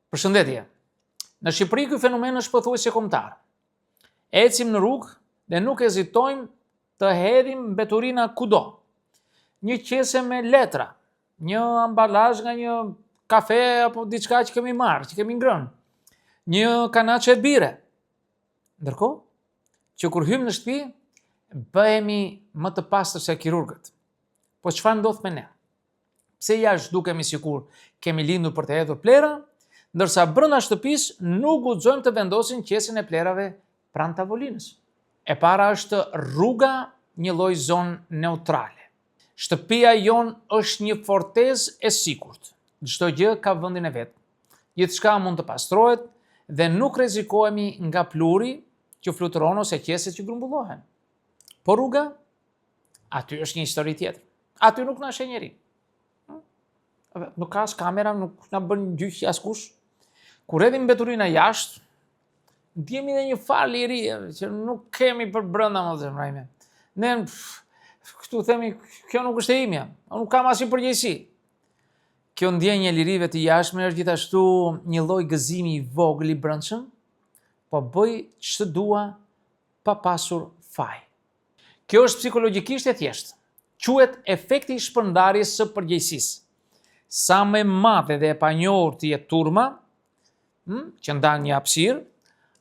Përshëndetje. Në Shqipëri ky fenomen është pothuajse kombëtar. Ecim në rrugë dhe nuk hezitojmë të hedhim mbeturina kudo. Një qese me letra, një ambalazh nga një kafe apo diçka që kemi marrë, që kemi ngrënë, një kanaçe bire. Ndërkohë, që kur hym në shtëpi, bëhemi më të pastër se kirurgët. Po çfarë ndodh me ne? Pse jashtë dukemi sikur kemi lindur për të hedhur plera, ndërsa brenda shtëpisë nuk guxojmë të vendosim qesën e plerave pranë tavolinës. E para është rruga, një lloj zonë neutrale. Shtëpia jon është një fortezë e sigurt. Çdo gjë ka vendin e vet. Gjithçka mund të pastrohet dhe nuk rrezikohemi nga pluri që fluturon ose qeset që grumbullohen. Po rruga, aty është një histori tjetër. Aty nuk na sheh njeri. Nuk ka as kamera, nuk na bën gjyq askush. Kur hedhim mbeturina jashtë, ndjemi edhe një farë lirie që nuk kemi për brenda më zemrajme. Ne këtu themi, kjo nuk është e imja, nuk kam asnjë përgjegjësi. Kjo ndjenjë e lirive të jashtme është gjithashtu një lloj gëzimi i vogël i brendshëm, po bëj ç'të dua pa pasur faj. Kjo është psikologjikisht e thjeshtë. Quhet efekti i shpërndarjes së përgjegjësisë. Sa më e madhe dhe e panjohur të jetë turma, që ndan një hapësirë,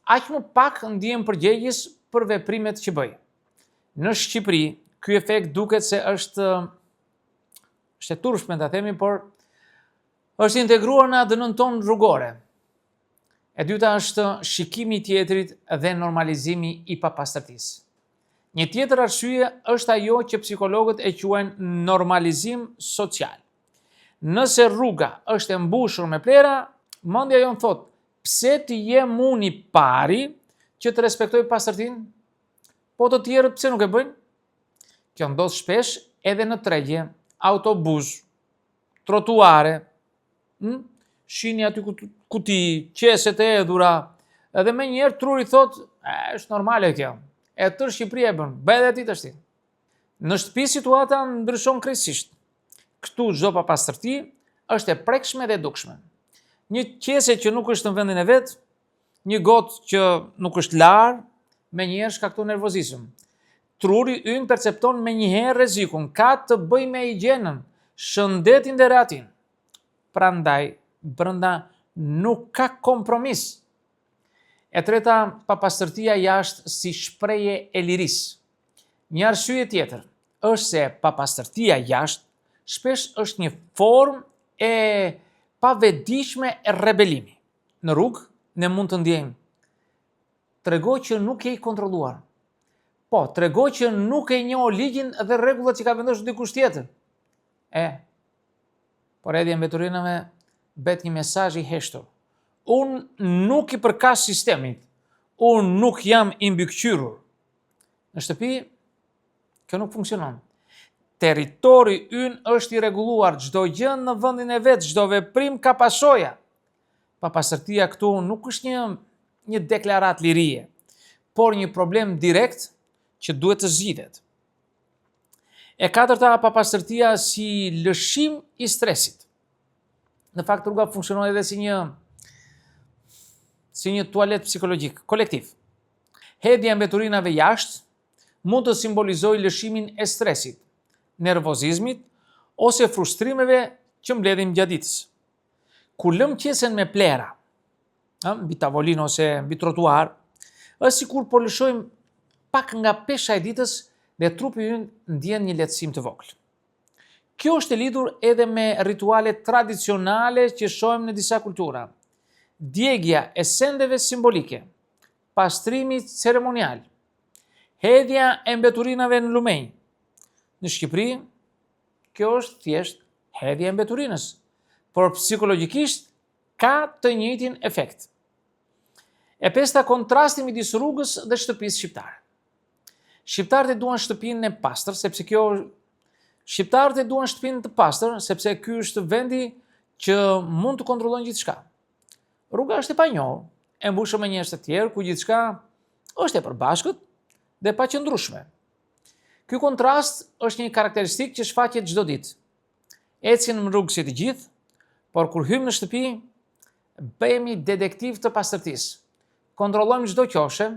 aq më pak ndihem përgjegjës për veprimet që bëj. Në Shqipëri, ky efekt duket se është e turpshme ta themi, por është integruar në ADN-n tonë rrugore. E dyta është shikimi i tjetrit dhe normalizimi i papastërtisë. Një tjetër arsye është ajo që psikologët e quajnë normalizim social. Nëse rruga është e mbushur me plera, mendja jon thot, pse të jem unë i pari që të respektoj pastërtinë? Po të tjerët pse nuk e bëjnë? Kjo ndodh shpesh edhe në tregje, autobus, trotuare, shihni aty kuti, qeset e hedhura, edhe menjëherë truri thot, është normale kjo. E tërë Shqipëria e bën, bëj edhe ti tash. Në shtëpi situata ndryshon krejtësisht. Këtu çdo papastërti është e prekshme dhe dukshme. Një qese që nuk është në vendin e vet, një gotë që nuk është lar, menjëherë shkakton nervozizëm. Truri ynë percepton menjëherë rrezikun, ka të bëjë me higjienën, shëndetin dhe rahatin. Prandaj, brenda nuk ka kompromis. E treta, papastërtia jashtë si shprehje e lirisë. Një arsye tjetër është se papastërtia jashtë shpesh është një formë e pavetdijshme e rebelimi. Në rrugë, ne mund të ndjejmë. Tregoj që nuk je i kontrolluar. Po, tregoj që nuk e njoh ligjin dhe rregullat që ka vendosur dikush tjetër. Por hedhja e mbeturinave bëhet një mesazh i heshtur. Unë nuk i përkas sistemit. Unë nuk jam i mbikëqyrur. Në shtëpi, kjo nuk funksionon. Territori ynë është i rregulluar, çdo gjë në vendin e vet, çdo veprim ka pasoja. Papastërtia këtu nuk është një deklaratë lirie, por një problem direkt që duhet të zgjidhet. E katërta, papastërtia si lëshim i stresit. Në fakt rruga funksionon edhe si një tualet psikologjik, kolektiv. Hedhja e mbeturinave jashtë mund të simbolizojë lëshimin e stresit, nervozizmit ose frustrimeve që mbledhin gjatë ditës. Kur lëm qesen me plera, mbi tavolinë ose mbi trotuar, është sikur po lëshojmë pak nga pesha e ditës dhe trupi ynë ndjen një lehtësim të vogël. Kjo është e lidhur edhe me ritualet tradicionale që shohim në disa kultura. Djegja e sendeve simbolike, pastrimi ceremonial, hedhja e mbeturinave në lumenj. Në Shqipëri, kjo është thjesht hedhja e mbeturinës, por psikologjikisht ka të njëjtin efekt. E pesta, kontrasti midis rrugës dhe shtëpisë shqiptare. Shqiptarët e duan shtëpinë e pastër, sepse ky është vendi që mund të kontrollojnë gjithçka. Rruga është e panjohur, e mbushur me njerëz të tjerë, ku gjithçka është e përbashkët dhe pa qëndrueshme. Ky kontrast është një karakteristikë që shfaqet çdo ditë. Ecin në rrugë si të gjithë, por kur hym në shtëpi, bëhemi detektiv të pastërtisë. Kontrollojmë çdo qoshe,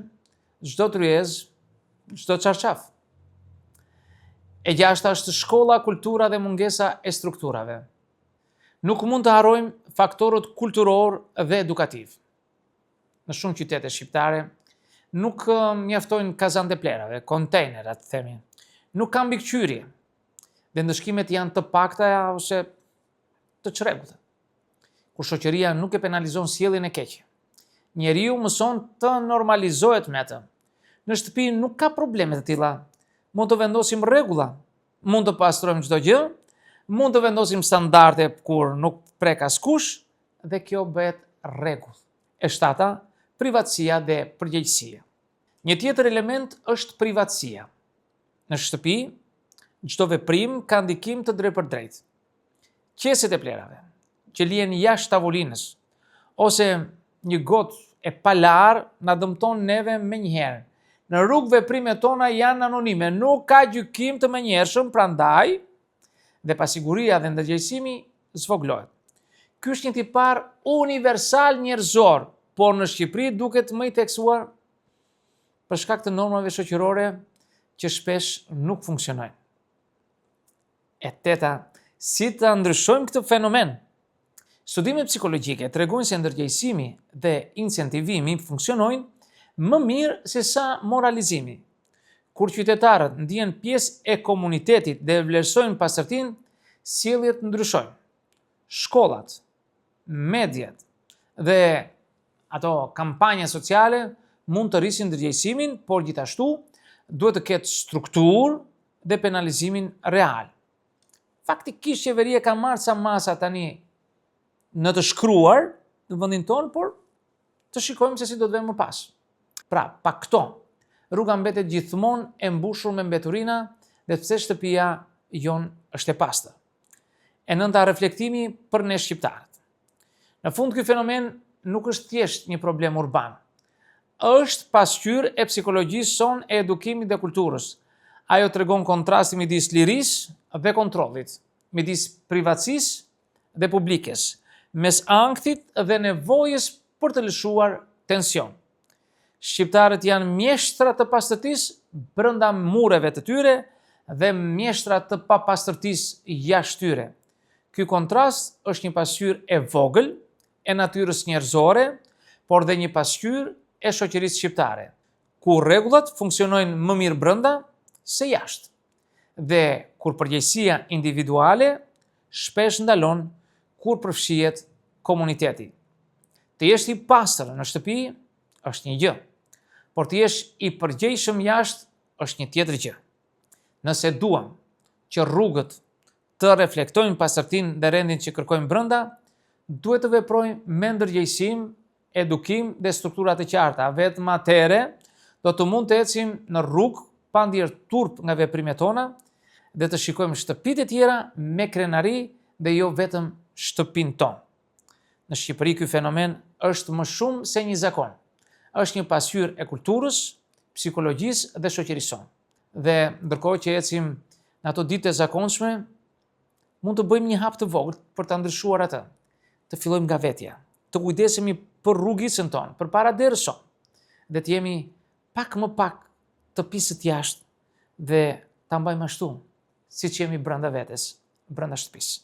çdo tryezë, çdo çarçaf. E gjashta është shkolla, kultura dhe mungesa e strukturave. Nuk mund të harrojmë faktorët kulturor dhe edukativ. Në shumë qytete shqiptare nuk mjaftojnë kazanët e plerave, kontejnerat, themi. Nuk ka mbikëqyrje. Dhe ndëshkimet janë të pakta ose të çrregullta. Kur shoqëria nuk e penalizon sjelljen e keqe. Njeriu mëson të normalizohet me atë. Në shtëpi nuk ka probleme të tilla. Mund të vendosim rregulla, mund të pastrojmë çdo gjë, mund të vendosim standarde kur nuk prek askush dhe kjo bëhet rregull. E shtata, privatësia dhe përgjegjësia. Një tjetër element është privatësia. Në shtëpi, çdo veprim ka ndikim të drejtpërdrejtë. Qeset e plerave, që lihen jashtë tavolinës, ose një gotë e palar na dëmton neve menjëherë. Në rrugë veprimet tona janë anonime, nuk ka gjykim të menjëhershëm, prandaj dhe pasiguria dhe ndërgjegjësimi zvoglohet. Ky është një tipar universal njerëzor, por në Shqipëri duket më i theksuar për shkak të normave shoqërore që shpesh nuk funksionojnë. E teta, si të ndryshojmë këtë fenomen? Studimet psikologjike tregojnë se ndërgjegjësimi dhe incentivimi funksionojnë më mirë se sa moralizimi. Kur qytetarët ndihen pjesë e komunitetit dhe vlerësojnë pastërtinë, sjelljet ndryshojnë. Shkollat, mediat dhe ato kampanja sociale mund të rrisin ndërgjegjësimin, por gjithashtu duhet të ketë strukturë dhe penalizimin real. Faktikisht qeveria ka marrë sa masa tani në të shkruar në vendin tonë, por të shikojmë se si do të vëmë më pas. Pra, pa këto, rruga mbetet gjithmonë e mbushur me mbeturina dhe pse shtëpia jon është e pastër. E nënta, reflektimi për ne shqiptarët. Në fund, ky fenomen nuk është thjesht një problem urban. Është pasqyrë e psikologjisë sonë, e edukimit dhe kulturës. Ajo tregon kontrastin midis lirisë dhe kontrollit, midis privatësisë dhe publikes, mes ankthit dhe nevojës për të lëshuar tension. Shqiptarët janë mjeshtra të pastërtisë brenda mureve të tyre dhe mjeshtra të papastërtisë jashtë tyre. Ky kontrast është një pasqyrë e vogël e natyrës njerëzore, por dhe një pasqyrë e shoqërisë shqiptare, ku rregullat funksionojnë më mirë brenda se jashtë, dhe kur përgjegjësia individuale shpesh ndalon kur përfshihet komuniteti. Të jesh i pastër në shtëpi është një gjë, por të jesh i përgjegjshëm jashtë është një tjetër gjë. Nëse duam që rrugët të reflektojnë pastërtinë dhe rendin që kërkojmë brenda, duhet të veprojmë me ndërgjegjësim, edukim dhe struktura të qarta. Vetëm atëherë do të mund të ecim në rrugë pa ndier turp nga veprimet tona dhe të shikojmë shtëpitë e tjera me krenari dhe jo vetëm shtëpinë tonë. Në Shqipëri ky fenomen është më shumë se një zakon. Është një pasqyrë e kulturës, psikologjisë dhe shoqërisë sonë. Dhe ndërkohë që ecim në ato ditë të zakonshme, mund të bëjmë një hap të vogël për ta ndryshuar atë. Të fillojmë nga vetja, të kujdesemi për rrugicën tonë, përpara derës sonë, dhe të jemi pak më pak të pisët jashtë dhe ta mbajmë ashtu, siç jemi brenda vetes, brenda shtëpisë.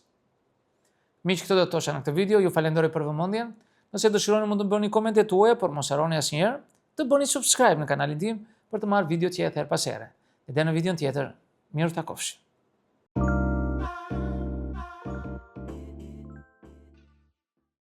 Miq, këtë do të thosha në këtë video, ju falenderoj për vëmendjen. Nëse dëshironi mund të bëni komentet tuaja, por mos harroni asnjëherë të bëni subscribe në kanalin tim për të marrë video tjetër her pas here. Dhe në videon tjetër, miru takofshi.